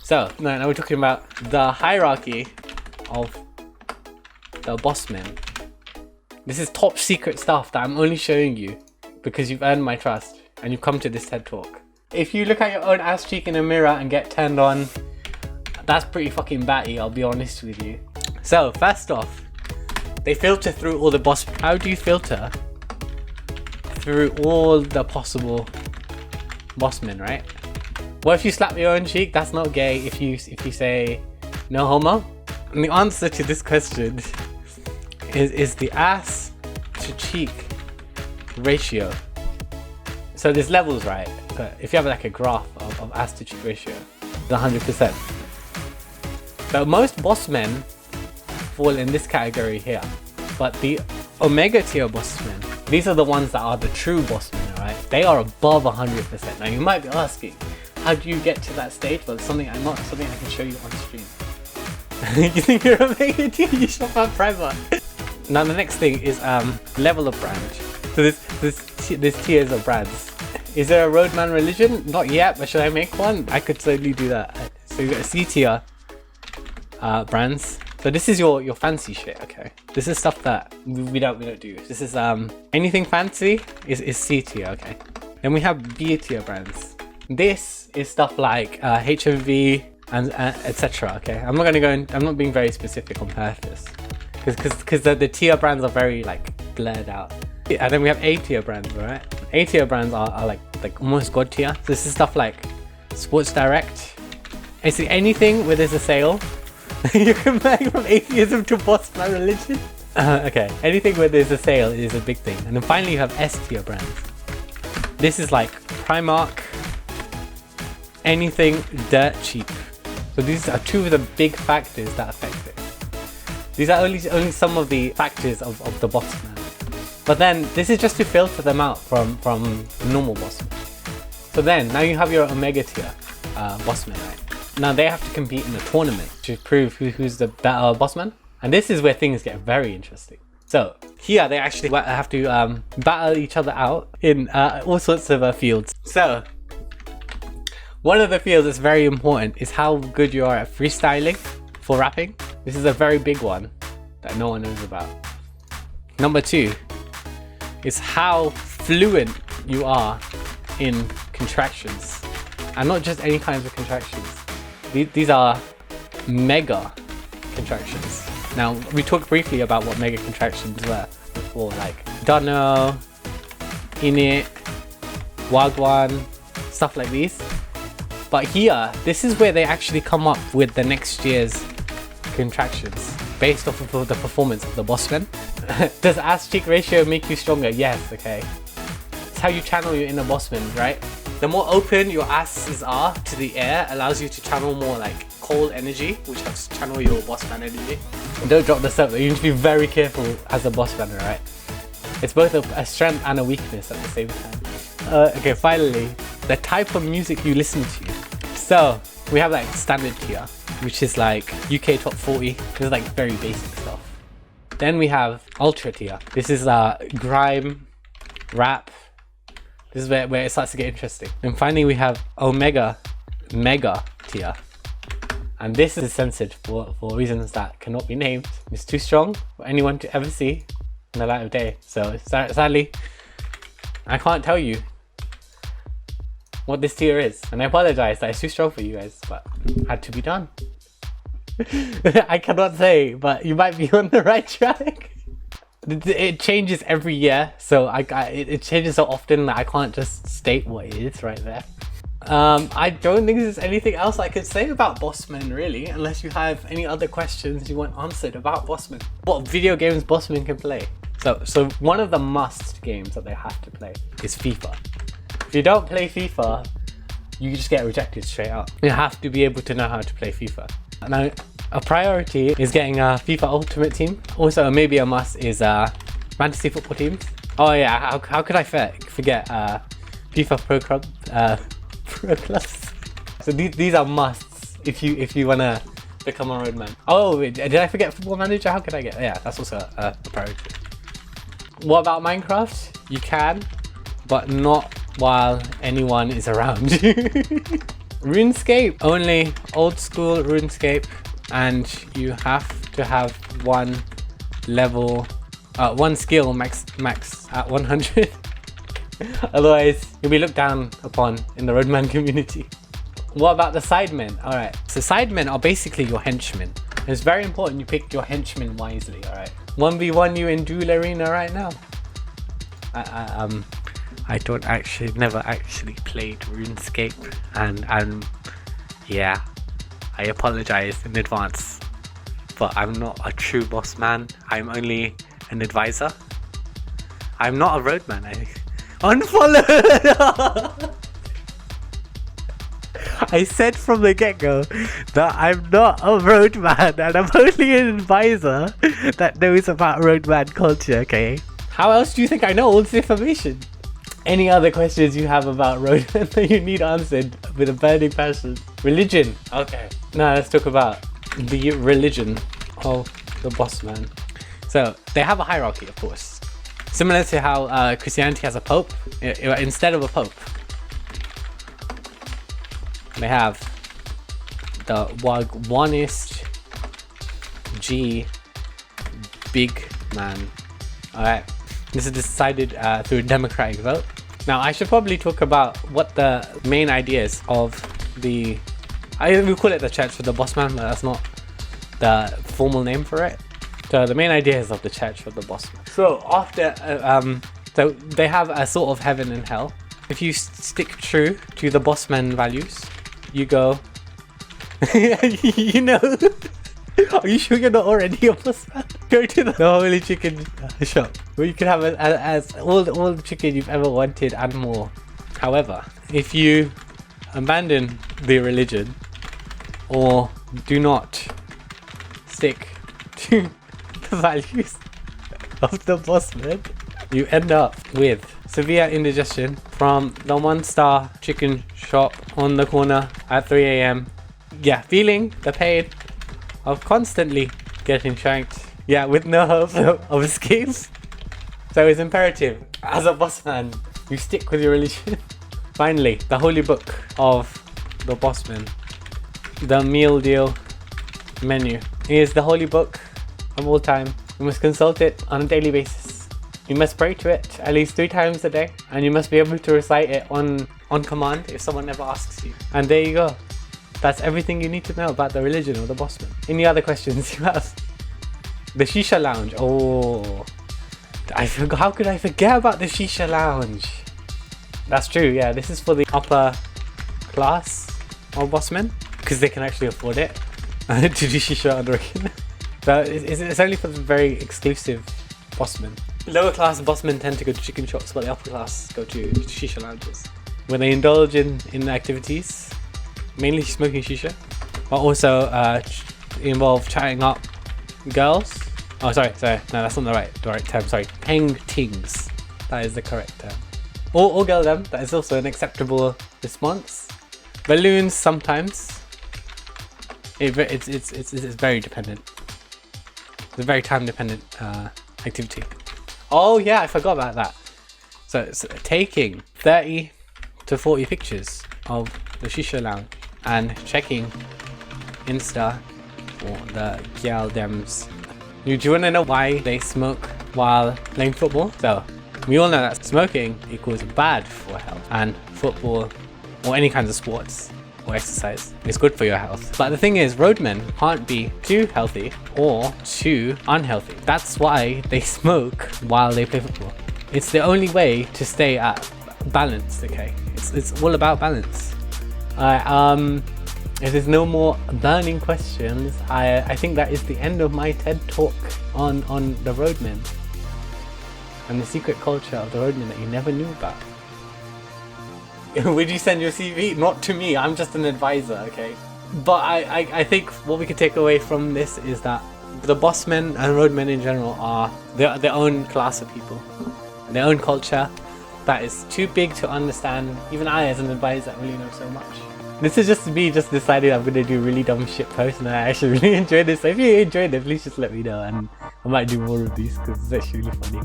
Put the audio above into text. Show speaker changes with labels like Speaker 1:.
Speaker 1: So now we're talking about the hierarchy of the bossmen. This is top secret stuff that I'm only showing you because you've earned my trust and you've come to this TED Talk. If you look at your own ass cheek in a mirror and get turned on, that's pretty fucking batty, I'll be honest with you. So first off, they filter through all the boss. How do you filter through all the possible bossmen, right? What if you slap your own cheek? That's not gay if you say no homo. And the answer to this question is the ass to cheek ratio. So there's levels, right? So if you have like a graph of ass to cheek ratio, it's 100%. So most boss men fall in this category here, but the omega tier boss men, these are the ones that are the true boss men, right? They are above 100%. Now you might be asking, how do you get to that stage? Well, it's something I can show you on stream. You think you're omega tier? You shop at Primark. Now the next thing is level of brand. So there's tiers of brands. Is there a Roadman religion? Not yet, but should I make one? I could totally do that. So you got a C tier brands. So this is your fancy shit, okay? This is stuff that we don't do. This is anything fancy is C tier, okay? Then we have B tier brands. This is stuff like HMV and etc. Okay, I'm not gonna go in. I'm not being very specific on purpose because the tier brands are very like blurred out. And then we have A tier brands, right? A tier brands are like almost god tier. So this is stuff like Sports Direct. Basically anything where there's a sale. You can bang from atheism to boss man religion. Okay, anything where there's a sale is a big thing. And then finally you have S tier brands. This is like Primark, anything dirt cheap. So these are two of the big factors that affect it. These are only some of the factors of the boss man. But then this is just to filter them out from normal boss man. So then now you have your omega tier boss man, right? Now they have to compete in a tournament to prove who's the better boss man. And this is where things get very interesting. So here they actually have to battle each other out in all sorts of fields. So one of the fields that's very important is how good you are at freestyling for rapping. This is a very big one that no one knows about. Number 2 is how fluent you are in contractions. And not just any kinds of contractions. These are mega contractions. Now, we talked briefly about what mega contractions were before, like dunno, init, wagwan, stuff like these. But here, this is where they actually come up with the next year's contractions based off of the performance of the bossman. Does ass cheek ratio make you stronger? Yes, okay. It's how you channel your inner bossman, right? The more open your asses are to the air allows you to channel more like cold energy, which helps channel your bossman energy. And don't drop this up, you need to be very careful as a bossman, right? It's both a strength and a weakness at the same time. Okay, finally, the type of music you listen to. So we have like standard tier, which is like UK top 40. This is like very basic stuff. Then we have ultra tier. This is grime, rap. This is where it starts to get interesting. And finally we have omega mega tier. And this is censored for reasons that cannot be named. It's too strong for anyone to ever see in the light of day. So sadly, I can't tell you what this tier is. And I apologize that it's too strong for you guys, but had to be done. I cannot say, but you might be on the right track. It changes every year, so it changes so often that I can't just state what it is right there. I don't think there's anything else I could say about bossmen really, unless you have any other questions you want answered about bossmen. What video games bossmen can play? So one of the must games that they have to play is FIFA. If you don't play FIFA, you just get rejected straight up. You have to be able to know how to play FIFA. Now, a priority is getting a FIFA Ultimate Team. Also, maybe a must is fantasy football teams. Oh yeah, how could I forget FIFA Pro Club, Pro Clubs? So these are musts if you wanna become a roadman. Oh, wait, did I forget Football Manager? How could I get? Yeah, that's also a priority. What about Minecraft? You can, but not while anyone is around. RuneScape, only old school RuneScape, and you have to have one level, one skill max at 100. Otherwise, you'll be looked down upon in the Roadman community. What about the sidemen? Alright, so sidemen are basically your henchmen. It's very important you pick your henchmen wisely, alright? 1v1 you in Duel Arena right now. I never actually played RuneScape, and yeah, I apologize in advance, but I'm not a true boss man. I'm only an advisor. I'm not a roadman. Unfollow! I said from the get-go that I'm not a roadman, and I'm only an advisor that knows about roadman culture, okay? How else do you think I know all this information? Any other questions you have about roadman that you need answered with a burning passion? Religion. Okay. Now let's talk about the religion of the boss man. So they have a hierarchy, of course. Similar to how Christianity has a pope, instead of a pope, they have the Wagwanist G big man. Alright, this is decided through a democratic vote. Now I should probably talk about what the main ideas of the, we call it the Church of the Bossman, but that's not the formal name for it. So the main ideas of the Church of the Bossman. So after, so they have a sort of heaven and hell. If you stick true to the Bossman values, you go, you know, are you sure you're not already a bossman? Go to the Holy Chicken shop where you can have as all the chicken you've ever wanted and more. However, if you abandon the religion or do not stick to the values of the bossman, you end up with severe indigestion from the 1-star chicken shop on the corner at 3 AM. Yeah, feeling the pain of constantly getting shanked. Yeah, with no hope of escape. So it's imperative, as a boss man, you stick with your religion. Finally, the holy book of the bossman. The meal deal menu is the holy book of all time. You must consult it on a daily basis. You must pray to it at least 3 times a day, and you must be able to recite it on command if someone ever asks you. And there you go. That's everything you need to know about the religion of the bossman. Any other questions you have? The Shisha Lounge. Oh, I forgot. How could I forget about the Shisha Lounge? That's true. Yeah, this is for the upper class of bossmen because they can actually afford it to do Shisha on regular. So it's only for the very exclusive bossmen. Lower class bossmen tend to go to chicken shops, but the upper class go to Shisha Lounges, where they indulge in activities, mainly smoking shisha, but also involve chatting up girls. Oh, sorry, no, that's not the right term. Sorry, peng tings. That is the correct term. Or girldom. That is also an acceptable response. Balloons sometimes. It's very dependent. It's a very time dependent activity. Oh yeah, I forgot about that. So taking 30 to 40 pictures of the Shisha Lounge and checking Insta for the girl dems. Do you want to know why they smoke while playing football? So we all know that smoking equals bad for health, and football or any kinds of sports or exercise is good for your health. But the thing is, roadmen can't be too healthy or too unhealthy. That's why they smoke while they play football. It's the only way to stay at balance, okay? It's all about balance. If there's no more burning questions, I think that is the end of my TED talk on the roadmen and the secret culture of the roadmen that you never knew about. Would you send your CV? Not to me, I'm just an advisor, okay? But I think what we can take away from this is that the bossmen and roadmen in general are their own class of people, their own culture that is too big to understand. Even I, as an advisor, really know so much. This is just me just deciding I'm gonna do really dumb shit posts, and I actually really enjoyed this. So if you enjoyed it, please just let me know, and I might do more of these because it's actually really funny.